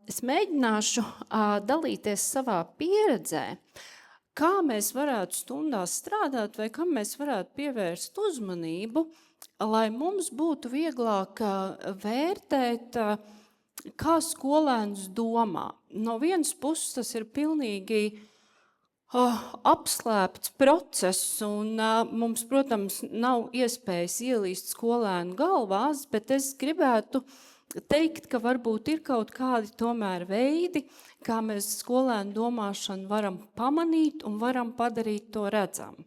Es mēģināšu dalīties savā pieredzē, kā mēs varētu stundās strādāt vai kam mēs varētu pievērst uzmanību, lai mums būtu vieglāk vērtēt, kā skolēns domā. No vienas puses tas ir pilnīgi apslēpts process, un mums, protams, nav iespējas ielīst skolēnu galvās, bet es gribētu teikt, ka varbūt ir kaut kādi tomēr veidi, kā mēs skolēnu domāšanu varam pamanīt un varam padarīt to redzamu.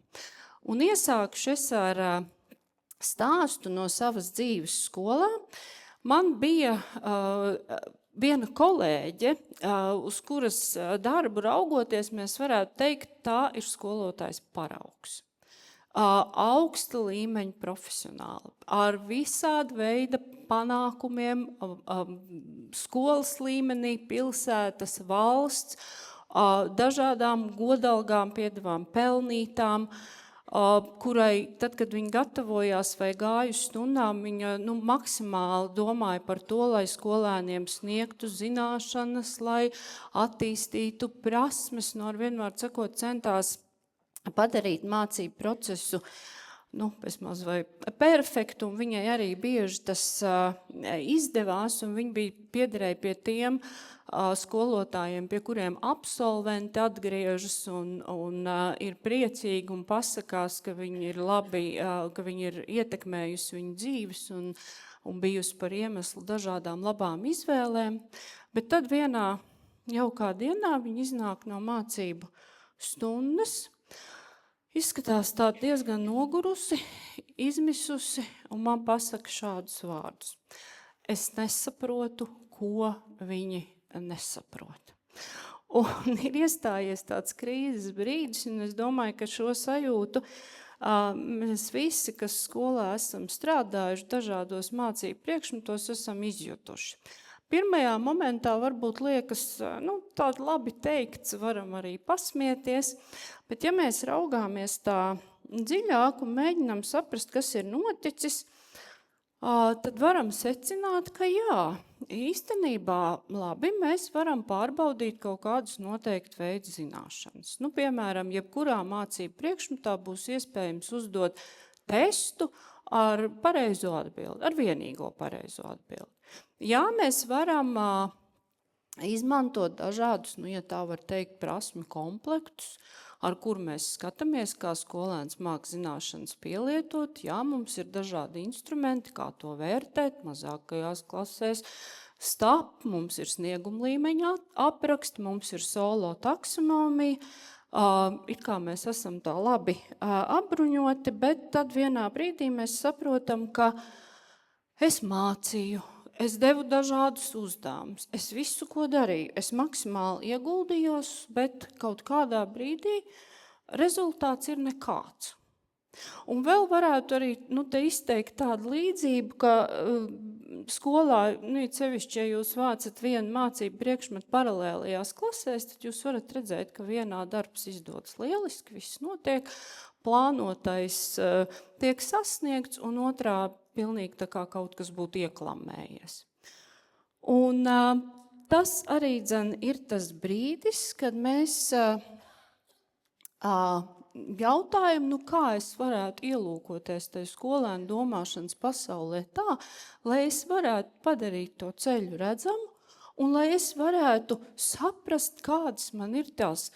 Un iesākšu es ar stāstu no savas dzīves skolā. Man bija viena kolēģe, uz kuras darbu raugoties, mēs varētu teikt, tā ir skolotājs paraugs. Augsta līmeņa profesionāli, ar visāda veida panākumiem, skolas līmenī, pilsētas, valsts, dažādām godalgām, piedevām pelnītām, kurai tad, kad viņa gatavojās vai gāja uz stundām, viņa maksimāli domāja par to, lai skolēniem sniegtu zināšanas, lai attīstītu prasmes, no ar vienmēr sakot centās padarīt mācību procesu vismaz vai perfektu, un viņai arī bieži tas izdevās, un viņa bija piederēja pie tiem skolotājiem, pie kuriem absolventi atgriežas un ir priecīgi un pasakās, ka viņi ir labi, ka viņi ir ietekmējusi viņu dzīves un bijusi par iemeslu dažādām labām izvēlēm. Bet tad vienā jaukā dienā viņa iznāk no mācību stundas, izskatās tā diezgan nogurusi, izmisusi, un man pasaka šādus vārdus. Es nesaprotu, ko viņi nesaprot. Un ir iestājies tāds krīzes brīdis, un es domāju, ka šo sajūtu mēs visi, kas skolā esam strādājuši dažādos mācību priekšmetos, esam izjutuši. Pirmajā momentā varbūt liekas, tāda labi teikts, varam arī pasmieties, bet ja mēs raugāmies tā dziļāk un mēģinām saprast, kas ir noticis, tad varam secināt, ka jā, īstenībā labi, mēs varam pārbaudīt kaut kādus noteikti veidu zināšanas. Piemēram, jebkurā mācību priekšmetā būs iespējams uzdot testu ar pareizo atbildi, ar vienīgo pareizo atbildi. Jā, mēs varam izmantot dažādus, ja tā var teikt, prasmi komplektus, ar kur mēs skatāmies, kā skolēns māk zināšanas pielietot. Jā, mums ir dažādi instrumenti, kā to vērtēt, mazākajās klasēs. STAP, mums ir snieguma līmeņa apraksti, mums ir solo taksonomija. It kā mēs esam tā labi apbruņoti, bet tad vienā brīdī mēs saprotam, ka es mācīju, es devu dažādus uzdevumus, es visu, ko darīju, es maksimāli ieguldījos, bet kaut kādā brīdī rezultāts ir nekāds. Un vēl varētu arī te izteikt tādu līdzību, ka skolā, sevišķi, ja jūs vācat vienu mācību priekšmetu paralēlajās klasēs, tad jūs varat redzēt, ka vienā darbs izdodas lieliski, viss notiek, plānotais tiek sasniegts, un otrā pilnīgi tā kā kaut kas būtu ieklamējies. Un tas arī ir tas brīdis, kad mēs jautājam, kā es varētu ielūkoties tajā skolēnu domāšanas pasaulē tā, lai es varētu padarīt to ceļu redzamu un lai es varētu saprast, kādas man ir tās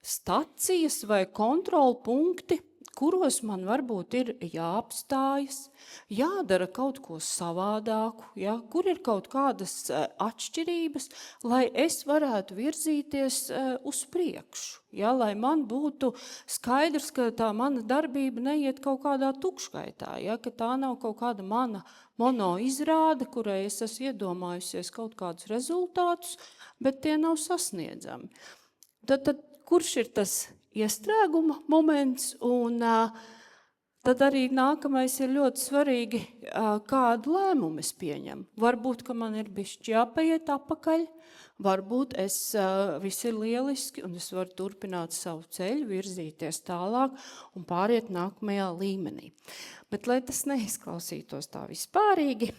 stacijas vai kontrolpunkti, kuros man varbūt ir jāapstājas, jādara kaut ko savādāku, ja, kur ir kaut kādas atšķirības, lai es varētu virzīties uz priekšu, ja, lai man būtu skaidrs, ka tā mana darbība neiet kaut kādā tukšgaitā, ja, ka tā nav kaut kāda mana monoizrāde, kurai es esmu iedomājusies kaut kādus rezultātus, bet tie nav sasniedzami. Tad kurš ir tas iestrēguma moments, un tad arī nākamais ir ļoti svarīgi, kādu lēmumu es pieņemu. Varbūt, ka man ir bišķi jāpaiet apakaļ, varbūt viss ir lieliski, un es varu turpināt savu ceļu, virzīties tālāk un pāriet nākamajā līmenī. Bet, lai tas neizklausītos tā vispārīgi,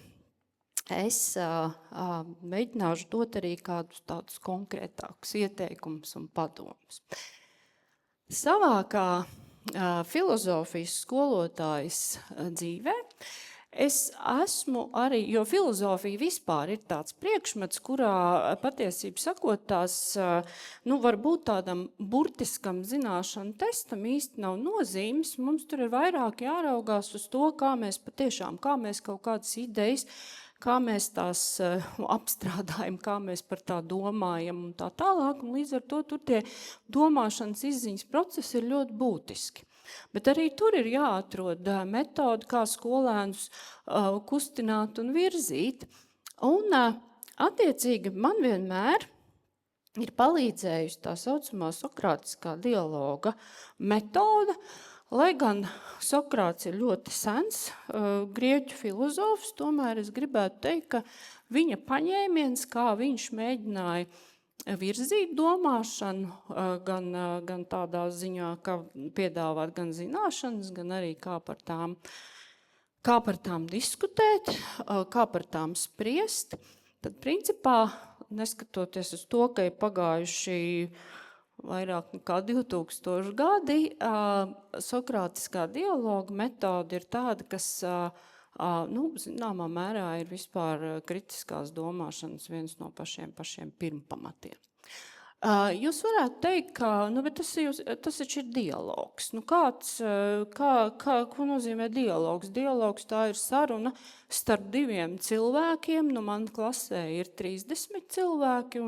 es mēģināšu dot arī kādus tādus konkrētākus ieteikumus un padomus. Savā kā filozofijas skolotājs dzīvē, es esmu arī, jo filozofija vispār ir tāds priekšmets, kurā patiesību sakot tās, varbūt tādam burtiskam zināšanu testam īsti nav nozīmes. Mums tur ir vairāk jāraugās uz to, kā mēs kaut kādas idejas, kā mēs tās apstrādājam, kā mēs par tā domājam un tā tālāk. Un līdz ar to tur tie domāšanas izziņas procesi ir ļoti būtiski. Bet arī tur ir jāatrod metodi, kā skolēnus kustināt un virzīt. Un attiecīgi man vienmēr ir palīdzējusi tā saucamā sokrātiskā dialoga metoda, lai gan Sokrāts ir ļoti sens grieķu filozofs, tomēr es gribētu teikt, ka viņa paņēmiens, kā viņš mēģināja virzīt domāšanu, gan tādā ziņā, ka piedāvāt gan zināšanas, gan arī kā par tām diskutēt, kā par tām spriest, tad principā, neskatoties uz to, ka ir pagājuši vairāk nekā 2000 gadi, sokrātiskā dialoga metode ir tāda, kas zināmā mērā ir vispār kritiskās domāšanas viens no pašiem pirmpamatiem. Jūs varētu teikt, ka bet tas taču ir dialogs. Ko nozīmē dialogs? Dialogs tā ir saruna starp diviem cilvēkiem. Man klasē ir 30 cilvēki,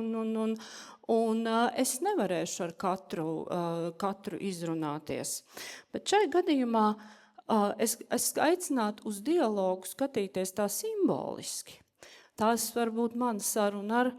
un es nevarēšu ar katru izrunāties. Bet šai gadījumā es aicinātu uz dialogu skatīties tā simboliski. Tās var būt mana saruna ar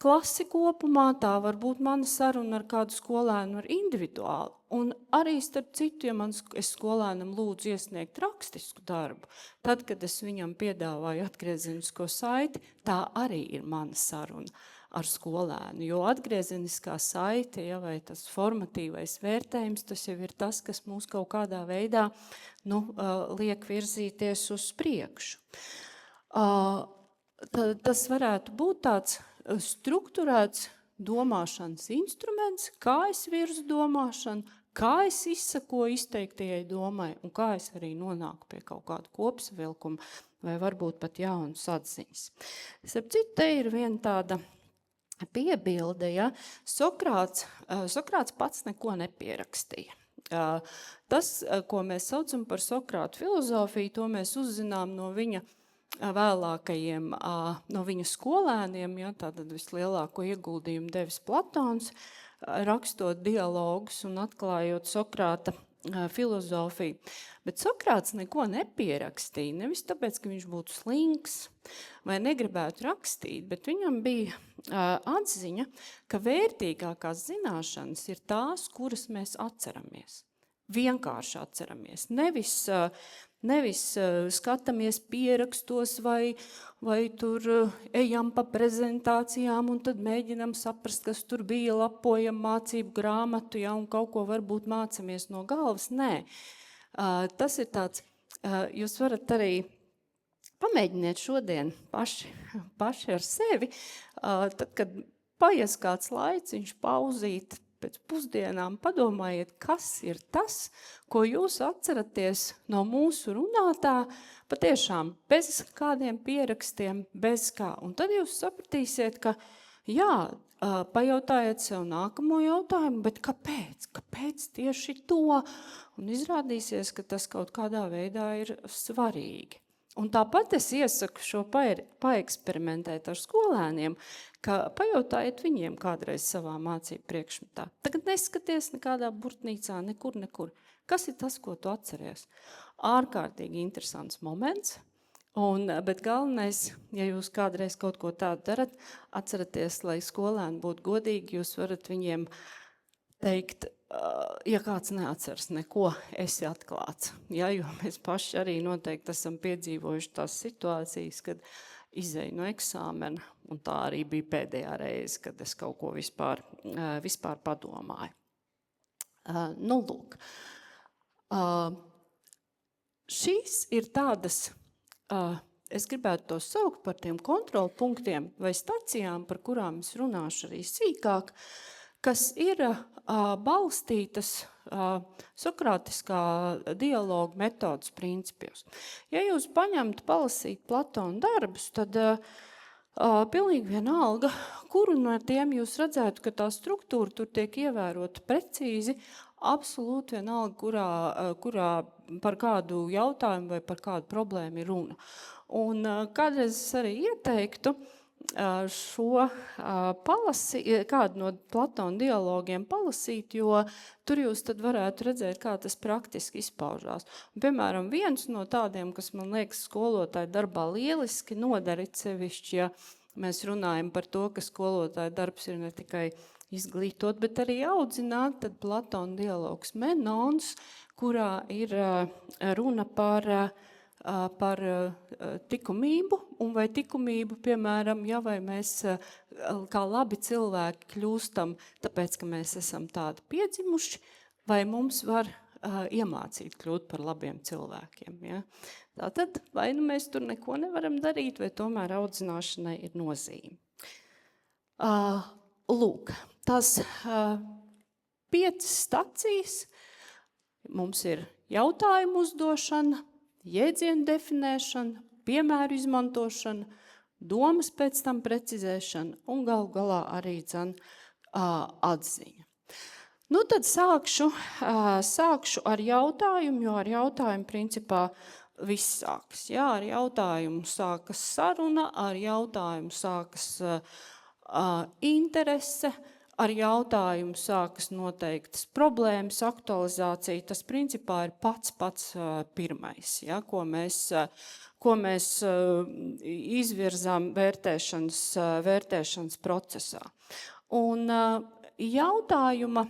klasi kopumā, tā var būt mana saruna ar kādu skolēnu ar individuāli. Un arī starp citu, ja es skolēnam lūdzu iesniegt rakstisku darbu, tad, kad es viņam piedāvāju atgriezenisko saiti, tā arī ir mana saruna ar skolēnu. Jo atgriezeniskā saite, vai tas formatīvais vērtējums, tas jau ir tas, kas mūs kaut kādā veidā liek virzīties uz priekšu. Tas varētu būt tāds strukturēts domāšanas instruments, kā es virzu domāšanu, kā es izsakoju izteiktajai domai un kā es arī nonāku pie kaut kāda kopsavilkuma vai varbūt pat jaunas atziņas. Starp citu, te ir viena tāda piebilde, ja Sokrāts pats neko nepierakstīja. Tas, ko mēs saucam par Sokrātu filozofiju, to mēs uzzinām no viņa vēlākajiem, no viņa skolēniem, tātad vislielāko ieguldījumu devis Platons, rakstot dialogus un atklājot Sokrata filozofiju. Bet Sokrāts neko nepierakstīja, nevis tāpēc, ka viņš būtu slinks vai negribētu rakstīt, bet viņam bija atziņa, ka vērtīgākās zināšanas ir tās, kuras mēs atceramies. Vienkārši atceramies, nevis skatāmies pierakstos vai tur ejam pa prezentācijām un tad mēģinam saprast, kas tur bija, lapojam mācību grāmatu, un kaut ko varbūt mācamies no galvas. Nē, tas ir tāds, jūs varat arī pamēģiniet šodien paši ar sevi, tad, kad paies kāds laiciņš pauzīt, pēc pusdienām padomājiet, kas ir tas, ko jūs atceraties no mūsu runātā, patiešām bez kādiem pierakstiem, bez kā. Un tad jūs sapratīsiet, ka pajautājiet sev nākamo jautājumu, bet kāpēc? Kāpēc tieši to? Un izrādīsies, ka tas kaut kādā veidā ir svarīgi. Un tāpat es iesaku šo paeksperimentēt ar skolēniem, ka pajautājiet viņiem kādreiz savā mācību priekšmetā. Tagad neskaties nekādā burtnīcā, nekur. Kas ir tas, ko tu atceries? Ārkārtīgi interesants moments, bet galvenais, ja jūs kādreiz kaut ko tādu darat, atceraties, lai skolēni būtu godīgi, jūs varat viņiem teikt, ja kāds neatceras neko, esi atklāts. Jo mēs paši arī noteikti esam piedzīvojuši tās situācijas, kad izēju no eksāmena, un tā arī bija pēdējā reize, kad es kaut ko vispār padomāju. Lūk. Šīs ir tādas es gribētu to saukt par tiem kontrolpunktiem vai stacijām, par kurām es runāšu arī sīkāk, kas ir balstītas sokrātiskā dialoga metodas principos. Ja jūs paņemtu palasīt Platona darbus, tad pilnīgi vienalga, kuru no tiem jūs redzētu, ka tā struktūra tur tiek ievērota precīzi, absolūti vienalga, kurā par kādu jautājumu vai par kādu problēmu ir runa. Un kādreiz es arī ieteiktu šo kādu no Platona dialogiem palasīt, jo tur jūs tad varētu redzēt, kā tas praktiski izpaužās. Un, piemēram, viens no tādiem, kas man liekas skolotāju darbā lieliski nodara sevišķi, ja mēs runājam par to, ka skolotāju darbs ir ne tikai izglītot, bet arī audzināt, tad Platona dialogs Menons, kurā ir runa par tikumību, un vai tikumību, piemēram, ja vai mēs kā labi cilvēki kļūstam, tāpēc, ka mēs esam tādi piedzimuši, vai mums var iemācīt kļūt par labiem cilvēkiem. Ja? Tātad, vai nu mēs tur neko nevaram darīt, vai tomēr audzināšanai ir nozīme. Lūk, tās 5 stacijas, mums ir jautājumu uzdošana, jēdzienu definēšana, piemēru izmantošana, domas pēc tam precizēšana un galu galā arī atziņa. Nu tad sākšu ar jautājumu, jo ar jautājumu principā viss sākas. Jā, ar jautājumu sākas saruna, ar jautājumu sākas interese, ar jautājumu sākas noteiktas problēmas, aktualizācija. Tas principā ir pats pirmais, ja, ko mēs izvirzām vērtēšanas procesā. Un jautājuma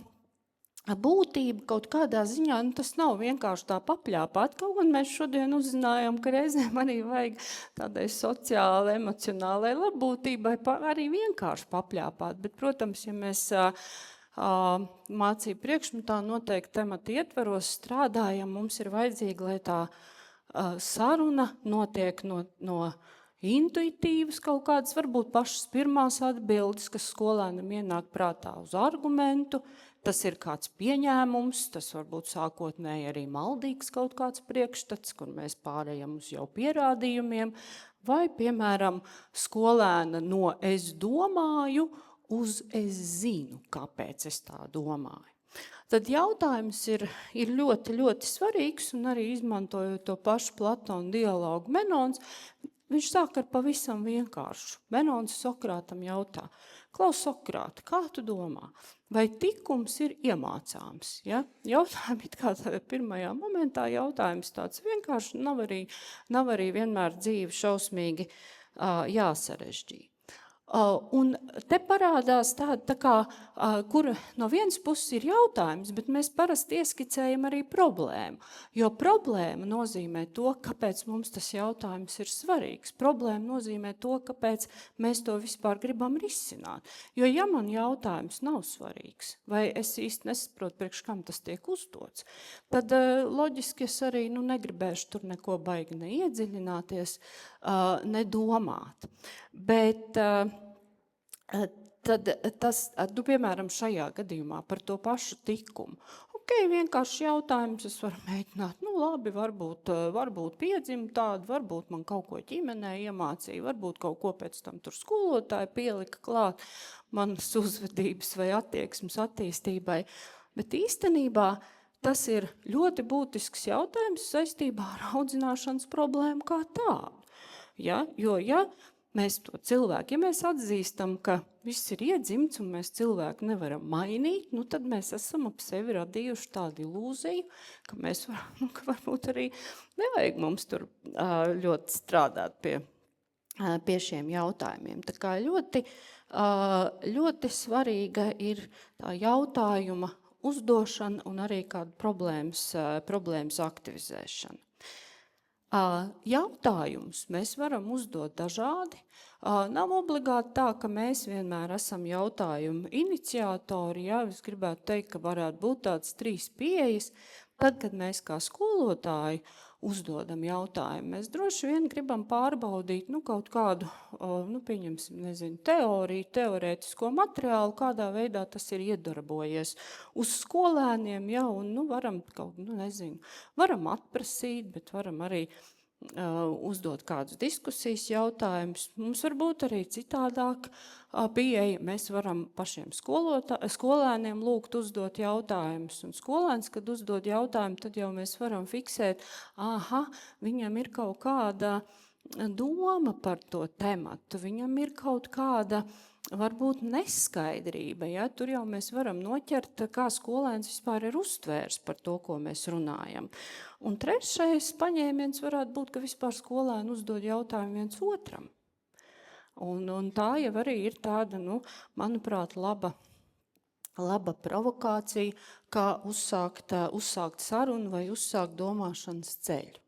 būtība kaut kādā ziņā, tas nav vienkārši tā papļāpāt, kaut gan mēs šodien uzzinājām, ka reizēm arī vajag tādai sociāli, emocionālai labbūtībai arī vienkārši papļāpāt. Bet, protams, ja mēs mācību priekšmetā noteikti temati ietvaros strādājam, mums ir vajadzīgi, lai tā saruna notiek no intuitīvas kaut kādas, varbūt pašas pirmās atbildes, kas skolēnam ienāk prātā uz argumentu. Tas ir kāds pieņēmums, tas varbūt sākotnēji arī maldīgs kaut kāds priekšstats, kur mēs pārējam uz jau pierādījumiem, vai, piemēram, skolēna no es domāju uz es zinu, kāpēc es tā domāju. Tad jautājums ir ļoti, ļoti svarīgs, un arī izmantojot to pašu Platona dialogu Menons, viņš sāk ar pavisam vienkāršu. Menons Sokrātam jautā: Klaus Sokrāti, kā tu domā, vai tikums ir iemācāms? Ja? Jautājumi it kā pirmajā momentā jautājums tāds vienkārši, nav arī vienmēr dzīve šausmīgi jāsarežģīja. Un te parādās tāda, kur no vienas puses ir jautājums, bet mēs parasti ieskicējam arī problēmu. Jo problēma nozīmē to, kāpēc mums tas jautājums ir svarīgs. Problēma nozīmē to, kāpēc mēs to vispār gribam risināt. Jo ja man jautājums nav svarīgs, vai es īsti nesaprotu, priekš kam tas tiek uzdots, tad loģiski es arī negribēšu tur neko baigi neiedziļināties, nedomāt. Bet tad tas, piemēram, šajā gadījumā par to pašu tikumu. Vienkārši jautājums, es varu mēģināt, labi, varbūt piedzimu tādu, varbūt man kaut ko ģimenē iemācīja, varbūt kaut ko pēc tam tur skolotāji pielika klāt manas uzvedības vai attieksmes attīstībai. Bet īstenībā tas ir ļoti būtisks jautājums saistībā ar audzināšanas problēmu kā tādu. Ja? Jo, mēs to cilvēku, ja mēs atzīstam, ka viss ir iedzimts un mēs cilvēku nevaram mainīt, tad mēs esam ap sevi radījuši tādu ilūziju, ka mēs ka varbūt arī nevajag mums tur ļoti strādāt pie šiem jautājumiem. Tā kā ļoti svarīga ir tā jautājuma uzdošana un arī kāda problēmas aktivizēšana. Jautājumus mēs varam uzdot dažādi. Nav obligāti tā, ka mēs vienmēr esam jautājumu iniciatori. Ja? Es gribētu teikt, ka varētu būt tādas 3 pieejas. Tad, kad mēs kā skolotāji uzdodam jautājumu. Mēs droši vien gribam pārbaudīt kaut kādu, pieņemsim, teoriju, teorētisko materiālu, kādā veidā tas ir iedarbojies uz skolēniem, un varam varam atprasīt, bet varam arī uzdot kādus diskusijas jautājumus. Mums var būt arī citādāk pieeja. Mēs varam pašiem skolēniem lūgt uzdot jautājumus. Un skolēns, kad uzdod jautājumu, tad jau mēs varam fiksēt, viņam ir kaut kāda doma par to tematu, viņam ir kaut kāda varbūt neskaidrība. Ja? Tur jau mēs varam noķert, kā skolēns vispār ir uztvērs par to, ko mēs runājam. Un trešais paņēmiens varētu būt, ka vispār skolēni uzdod jautājumu viens otram. Un tā jau arī ir tāda, manuprāt, laba provokācija, kā uzsākt sarunu vai uzsākt domāšanas ceļu.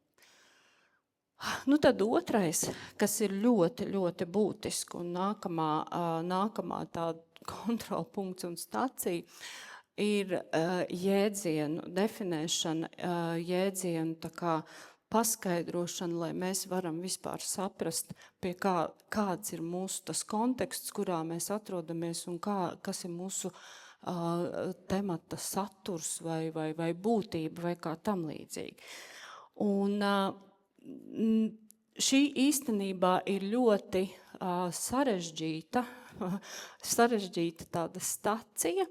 Tad otrais, kas ir ļoti, ļoti būtiski un nākamā tāda kontrolpunkts un stacija, ir jēdzienu definēšana, jēdzienu tā kā paskaidrošana, lai mēs varam vispār saprast, pie kāds ir mūsu tas konteksts, kurā mēs atrodamies un kas ir mūsu temata saturs vai būtība vai kā tam līdzīgi. Un šī īstenībā ir ļoti sarežģīta tāda stacija,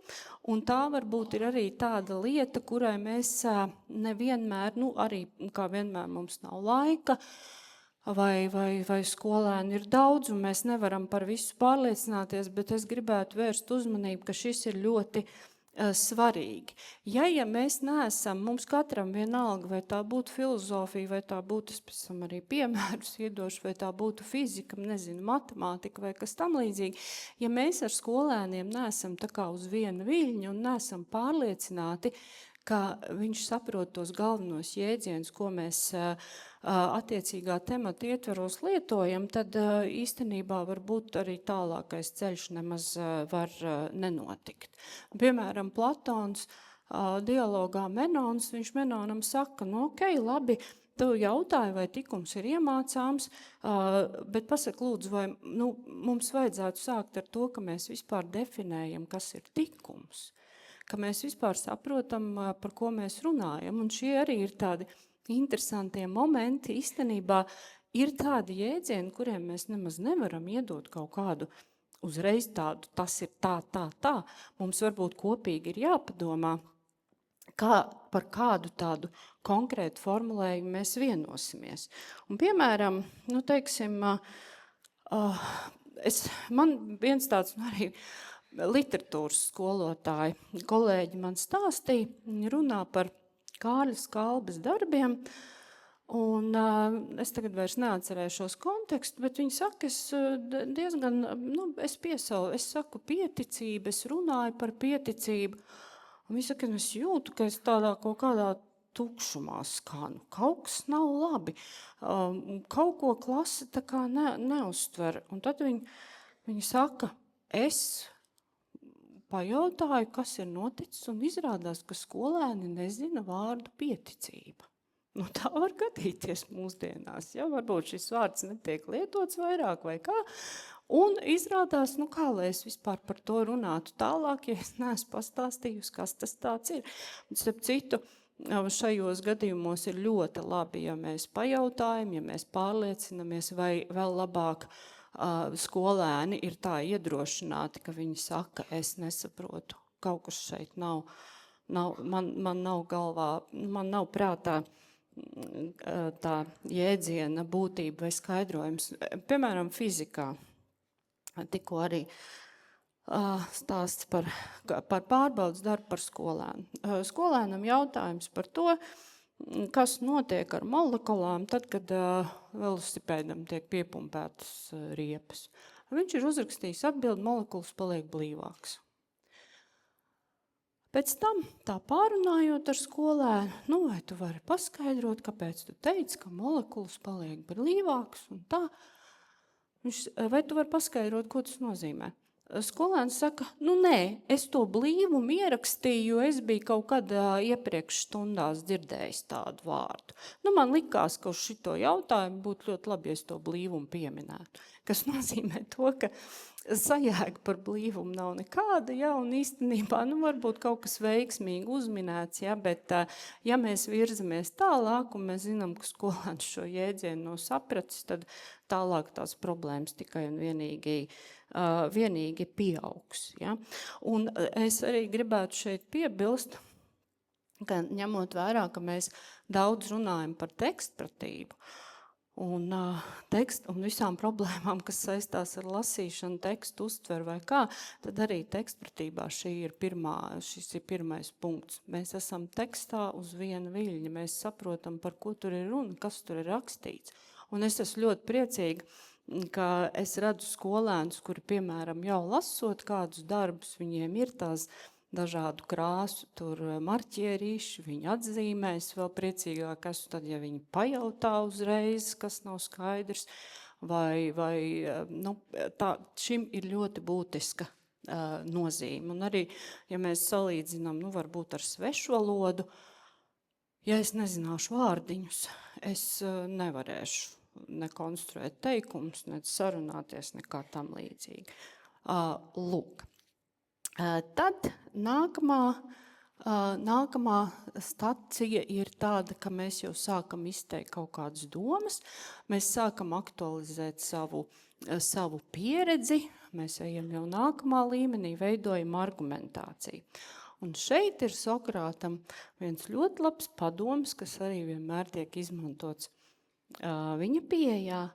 un tā varbūt ir arī tāda lieta, kurai mēs nevienmēr, arī kā vienmēr mums nav laika, vai skolēni ir daudz, un mēs nevaram par visu pārliecināties, bet es gribētu vērst uzmanību, ka šis ir ļoti svarīgi. Ja mēs neesam, mums katram vienalga, vai tā būtu filozofija, vai tā būtu, es pēc tam arī piemērus iedošu, vai tā būtu fizika, matemātika vai kas tam līdzīgi, ja mēs ar skolēniem neesam tā kā uz viena viļņa un neesam pārliecināti, ka viņš saprot tos galvenos jēdzienus, ko mēs attiecīgā temata ietvaros lietojam, tad īstenībā varbūt arī tālākais ceļš nemaz var nenotikt. Piemēram, Platons dialogā Menons, viņš Menonam saka, labi, tev jautāja, vai tikums ir iemācāms, bet pasaka, lūdzu, vai mums vajadzētu sākt ar to, ka mēs vispār definējam, kas ir tikums, ka mēs vispār saprotam, par ko mēs runājam, un šie arī ir tādi interesantie momenti. Īstenībā ir tādi jēdzieni, kuriem mēs nemaz nevaram iedot kaut kādu uzreiz tādu, tas ir tā. Mums varbūt kopīgi ir jāpadomā, par kādu tādu konkrētu formulējumu mēs vienosimies. Un, piemēram, man viens tāds arī literatūras skolotāji, kolēģi man stāstīja, viņi runā par Kārļa Skalbes darbiem, un es tagad vairs neatcerēšos kontekstu, bet viņi saka, es diezgan, es saku pieticība, es runāju par pieticību, un viņi saka, es jūtu, ka es tādā kaut kādā tukšumā skanu, kaut kas nav labi, kaut ko klase tā kā neuztver, un tad viņi saka, es pajautāju, kas ir noticis, un izrādās, ka skolēni nezina vārdu pieticība. Tā var gadīties mūsdienās, ja? Varbūt šis vārds netiek lietots vairāk vai kā, un izrādās, kā lai es vispār par to runātu tālāk, ja es neesmu pastāstījusi, kas tas tāds ir. Un starp citu, šajos gadījumos ir ļoti labi, ja mēs pajautājam, ja mēs pārliecinamies, vai vēl labāk skolēni ir tā iedrošināti, ka viņi saka, es nesaprotu, kaut kas šeit nav man nav galvā, man nav prātā tā jēdziena būtība vai skaidrojums. Piemēram, fizikā tikko arī stāsts par pārbaudas darbu par skolēnu. Skolēnam jautājums par to, kas notiek ar molekulām tad, kad velosipēdam tiek piepumpētas riepas. Viņš ir uzrakstījis atbildi, molekulas paliek blīvāks. Pēc tam, tā pārunājot ar skolēnu, vai tu vari paskaidrot, kāpēc tu teici, ka molekulas paliek blīvāks un tā? Vai tu vari paskaidrot, ko tas nozīmē? skolēns saka, nē, es to blīvumu ierakstīju, jo es biju kaut kad iepriekš stundās dzirdējis tādu vārdu. Man likās, ka uz šito jautājumu būtu ļoti labi, ja es to blīvumu pieminētu. Kas nozīmē to, ka sajēga par blīvumu nav nekāda, un īstenībā, varbūt kaut kas veiksmīgi uzminēts, bet ja mēs virzamies tālāk, un mēs zinām, ka skolēns šo jēdzienu nav sapratis, tad tālāk tās problēmas tikai un vienīgi pieaugs. Ja? Un es arī gribētu šeit piebilst, ka ņemot vērā, ka mēs daudz runājam par tekstpratību un visām problēmām, kas saistās ar lasīšanu, tekstu uztver vai kā, tad arī tekstpratībā šis ir pirmais punkts. Mēs esam tekstā uz viena viļņa, mēs saprotam, par ko tur ir runa, kas tur ir rakstīts. Un es esmu ļoti priecīga, ka es redzu skolēnus, kuri, piemēram, jau lasot kādus darbus, viņiem ir tās dažādu krāsu, tur marķierīši, viņi atzīmēs, vēl priecīgāk esmu tad, ja viņi pajautā uzreiz, kas nav skaidrs, vai šim ir ļoti būtiska nozīme. Un arī, ja mēs salīdzinām, varbūt ar svešvalodu, ja es nezināšu vārdiņus, es nevarēšu nekonstruēt teikumus, ne sarunāties, nekā tam līdzīgi. Lūk. Tad nākamā stacija ir tāda, ka mēs jau sākam izteikt kaut kādas domas, mēs sākam aktualizēt savu pieredzi, mēs ejam jau nākamā līmenī, veidojam argumentāciju. Un šeit ir Sokrātam viens ļoti labs padoms, kas arī vienmēr tiek izmantots viņa pieejā.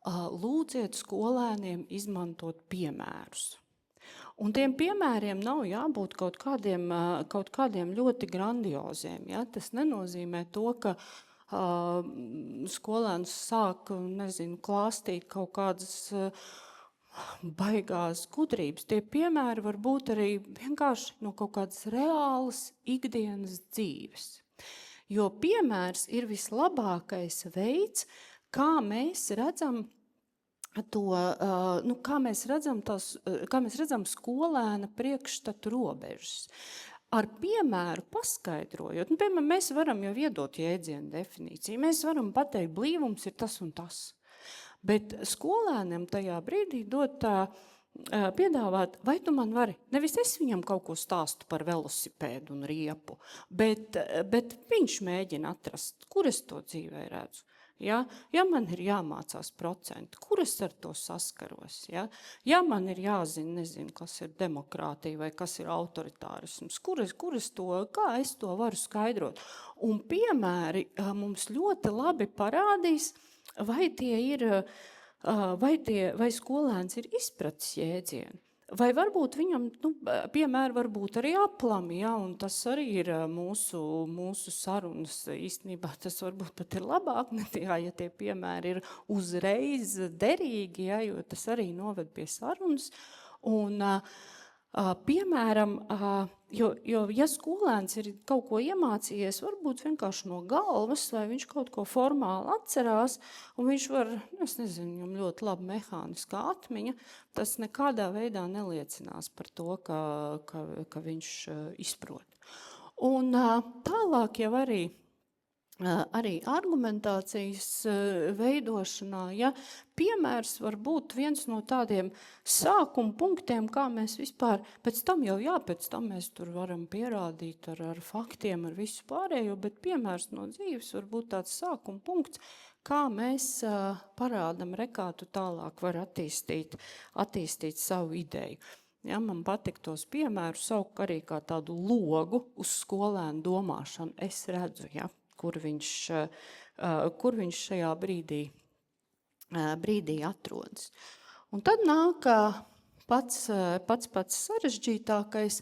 Lūdziet skolēniem izmantot piemērus. Un tiem piemēriem nav jābūt kaut kādiem ļoti grandioziem. Ja? Tas nenozīmē to, ka skolēns sāk, klāstīt kaut kādas baigās gudrības. Tie piemēri var būt arī vienkārši no kaut kādas reālas ikdienas dzīves. Jo piemērs ir vislabākais veids, kā mēs redzam kā mēs redzam skolēna priekšstatu robežas. Ar piemēru paskaidrojot, piemēram, mēs varam jau iedot jēdzienu definīciju, mēs varam pateikt, blīvums ir tas un tas. Bet skolēniem tajā brīdī piedāvāt, vai tu man vari, nevis es viņam kaut ko stāstu par velosipēdu un riepu, bet viņš mēģina atrast, kur es to dzīvē redzu. Ja man ir jāmācās procenti, kur es ar to saskaros, ja man ir jāzina, kas ir demokrātija vai kas ir autoritārisms, kā es to varu skaidrot. Un piemēri mums ļoti labi parādīs, vai skolēns ir izpratis jēdzienu. Vai varbūt viņam, piemēri varbūt arī aplami, un tas arī ir mūsu sarunas. Īstenībā tas varbūt pat ir labāk, ja tie piemēri ir uzreiz derīgi, jo tas arī noved pie sarunas. Un, piemēram, jo ja skolēns ir kaut ko iemācījies, varbūt vienkārši no galvas, vai viņš kaut ko formāli atcerās, un viņš var, viņam ļoti laba mehāniskā atmiņa, tas nekādā veidā neliecinās par to, ka viņš izprot. Un tālāk jau arī argumentācijas veidošanā, piemērs var būt viens no tādiem sākuma punktiem, kā mēs vispār, pēc tam mēs tur varam pierādīt ar faktiem, ar visu pārējo, bet piemērs no dzīves var būt tāds sākuma punkts, kā mēs parādam, kā tu tālāk var attīstīt savu ideju. Ja, man patīk tos piemērus saukt arī kā tādu logu uz skolēnu domāšanu. Es redzu, kur viņš šajā brīdī atrodas. Un tad nāk pats sarežģītākais,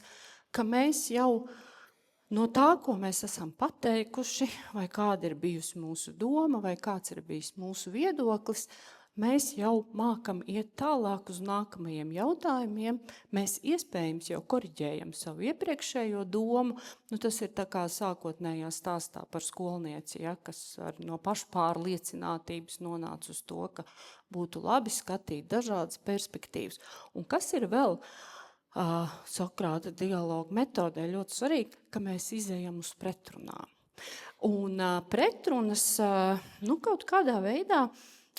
ka mēs jau no tā, ko mēs esam pateikuši, vai kāda ir bijusi mūsu doma, vai kāds ir bijis mūsu viedoklis, mēs jau mākam iet tālāk uz nākamajiem jautājumiem, mēs iespējams jau koriģējam savu iepriekšējo domu. Tas ir tā kā sākotnējā stāstā par skolnieci, ja, kas no pašpārliecinātības nonāca uz to, ka būtu labi skatīt dažādas perspektīvas. Un kas ir vēl Sokrāta dialoga metodē ļoti svarīgi, ka mēs izejam uz pretrunām. Un pretrunas kaut kādā veidā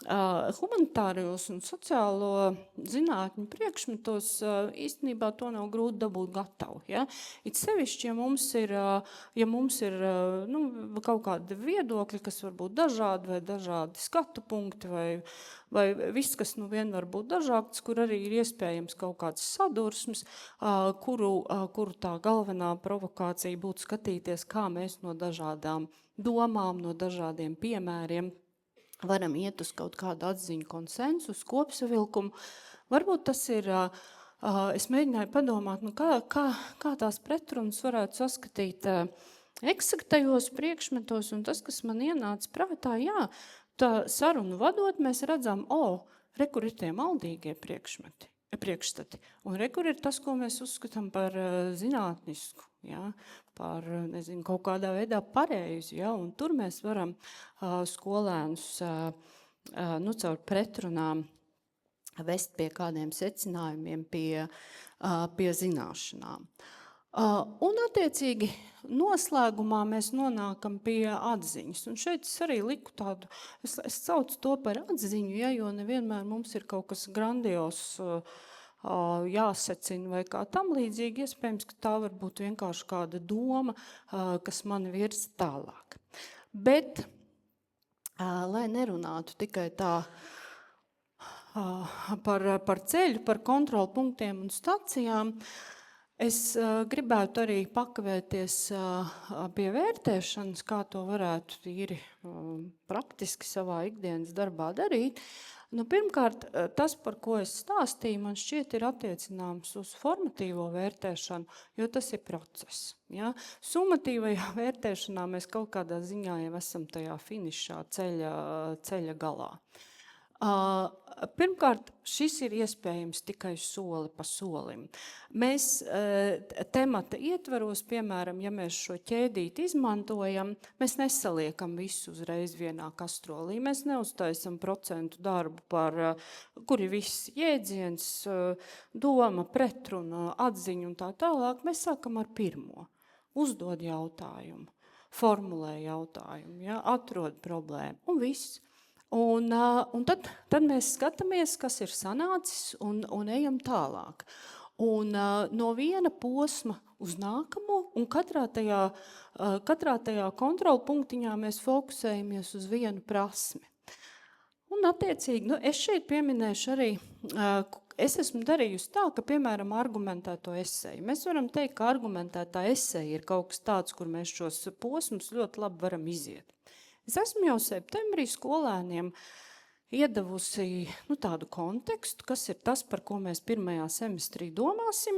humanitārijos un sociālo zinātņu priekšmetos īstenībā to nav grūti dabūt gatavu. Ja? It sevišķi, ja mums ir kaut kādi viedokļi, kas var būt dažādi vai dažādi skatu punkti vai viss, kas vien var būt dažāds, kur arī ir iespējams kaut kāds sadursmes, kuru tā galvenā provokācija būtu skatīties, kā mēs no dažādām domām, no dažādiem piemēriem varam iet uz kaut kādu atziņu konsensus, kopsavilkumu. Varbūt tas ir, es mēģināju padomāt, kā tās pretrunas varētu saskatīt eksaktajos priekšmetos, un tas, kas man ienāca prātā, tā sarunu vadot, mēs redzam, kur ir tie maldīgie priekšstati, un kur ir tas, ko mēs uzskatām par zinātnisku, par, kaut kādā veidā pareizi, un tur mēs varam skolēnus caur pretrunām vest pie kādiem secinājumiem, pie zināšanām. Un attiecīgi noslēgumā mēs nonākam pie atziņas. Un šeit es arī liku tādu, es saucu to par atziņu, jo nevienmēr mums ir kaut kas grandios jāsecina vai kā tam līdzīgi, iespējams, ka tā var būt vienkārši kāda doma, kas mani virza tālāk. Bet, lai nerunātu tikai tā par ceļu, par kontrolpunktiem un stacijām, es gribētu arī pakavēties pie vērtēšanas, kā to varētu tīri praktiski savā ikdienas darbā darīt. Pirmkārt, tas, par ko es stāstīju, man šķiet ir attiecināms uz formatīvo vērtēšanu, jo tas ir process. Ja? Summatīvajā vērtēšanā mēs kaut kādā ziņā jau esam tajā finišā ceļa galā. Pirmkārt, šis ir iespējams tikai soli pa solim. Mēs temata ietvaros, piemēram, ja mēs šo ķēdīti izmantojam, mēs nesaliekam visu uzreiz vienā kastrolī. Mēs neuztaisam procentu darbu par, kur ir viss jēdziens, doma, pretruna, atziņa un tā tālāk. Mēs sākam ar pirmo. Uzdod jautājumu, formulē jautājumu, atrod problēmu un viss. Un tad mēs skatāmies, kas ir sanācis un ejam tālāk. Un no viena posma uz nākamo, un katrā tajā kontrolpunktiņā mēs fokusējamies uz vienu prasmi. Un attiecīgi, es šeit pieminēšu arī, es esmu darījusi tā, ka, piemēram, argumentēto eseju. Mēs varam teikt, ka argumentētā eseja ir kaut kas tāds, kur mēs šos posmus ļoti labi varam iziet. Es esmu jau septembrī skolēniem iedavusi tādu kontekstu, kas ir tas, par ko mēs pirmajā semestrī domāsim,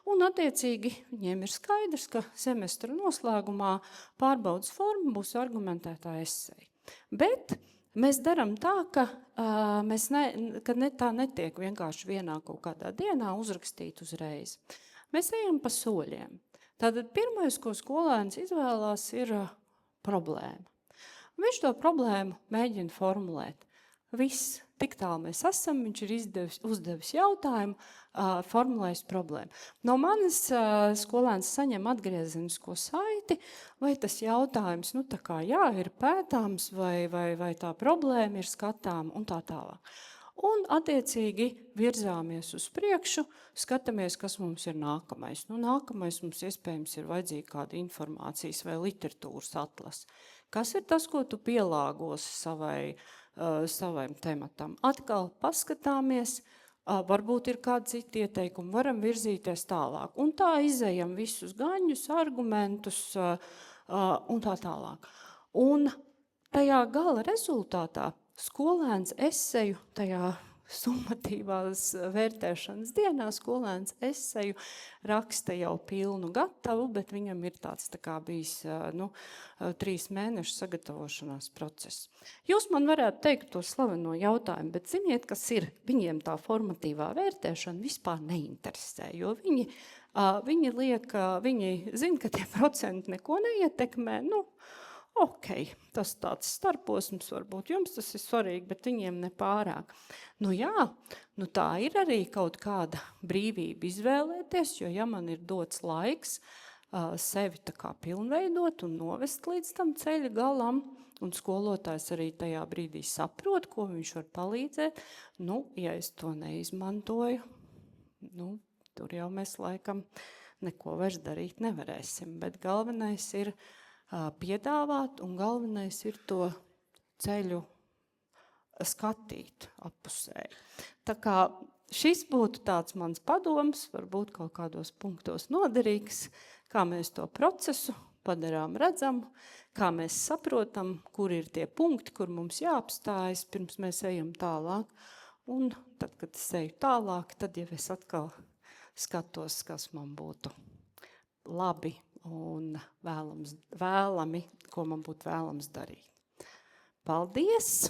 un attiecīgi viņiem ir skaidrs, ka semestra noslēgumā pārbaudas forma būs argumentētā eseja. Bet mēs darām tā, ka tā netiek vienkārši vienā kaut kādā dienā uzrakstīt uzreiz. Mēs ejam pa soļiem. Tātad pirmais, ko skolēns izvēlās, ir problēma. Viņš to problēmu mēģina formulēt. Viss, tik tālu mēs esam, viņš ir uzdevis jautājumu, formulējis problēmu. No manis skolēns saņem atgriezenisko saiti, vai tas jautājums, ir pētāms, vai tā problēma ir skatām un tā tālāk. Un attiecīgi virzāmies uz priekšu, skatāmies, kas mums ir nākamais. Nākamais mums iespējams ir vajadzīga kāda informācijas vai literatūras atlas. Kas ir tas, ko tu pielāgosi saviem tematam? Atkal paskatāmies, varbūt ir kādi citi ieteikumi, varam virzīties tālāk. Un tā izejam visus gaņus, argumentus un tā tālāk. Un tajā gala rezultātā skolēns eseju tajā summatīvās vērtēšanas dienā skolēns eseju raksta jau pilnu gatavu, bet viņam ir tāds tā kā bijis 3 mēnešu sagatavošanās process. Jūs man varētu teikt to slaveno jautājumu, bet ziniet, kas ir? Viņiem tā formatīvā vērtēšana vispār neinteresē, jo viņi zina, ka tie procenti neko neietekmē, ok, tas tāds starposms varbūt jums tas ir svarīgi, bet viņiem nepārāk. Jā, tā ir arī kaut kāda brīvība izvēlēties, jo ja man ir dots laiks sevi tā kā pilnveidot un novest līdz tam ceļa galam, un skolotājs arī tajā brīdī saprot, ko viņš var palīdzēt, ja es to neizmantoju, tur jau mēs laikam neko vairs darīt nevarēsim, bet galvenais ir piedāvāt, un galvenais ir to ceļu skatīt apusēji. Tā kā šis būtu tāds mans padoms, varbūt kaut kādos punktos noderīgs, kā mēs to procesu padarām redzamu, kā mēs saprotam, kur ir tie punkti, kur mums jāapstājas, pirms mēs ejam tālāk. Un tad, kad es eju tālāk, tad jau es atkal skatos, kas man būtu labi un vēlami, ko man būtu vēlams darīt. Paldies!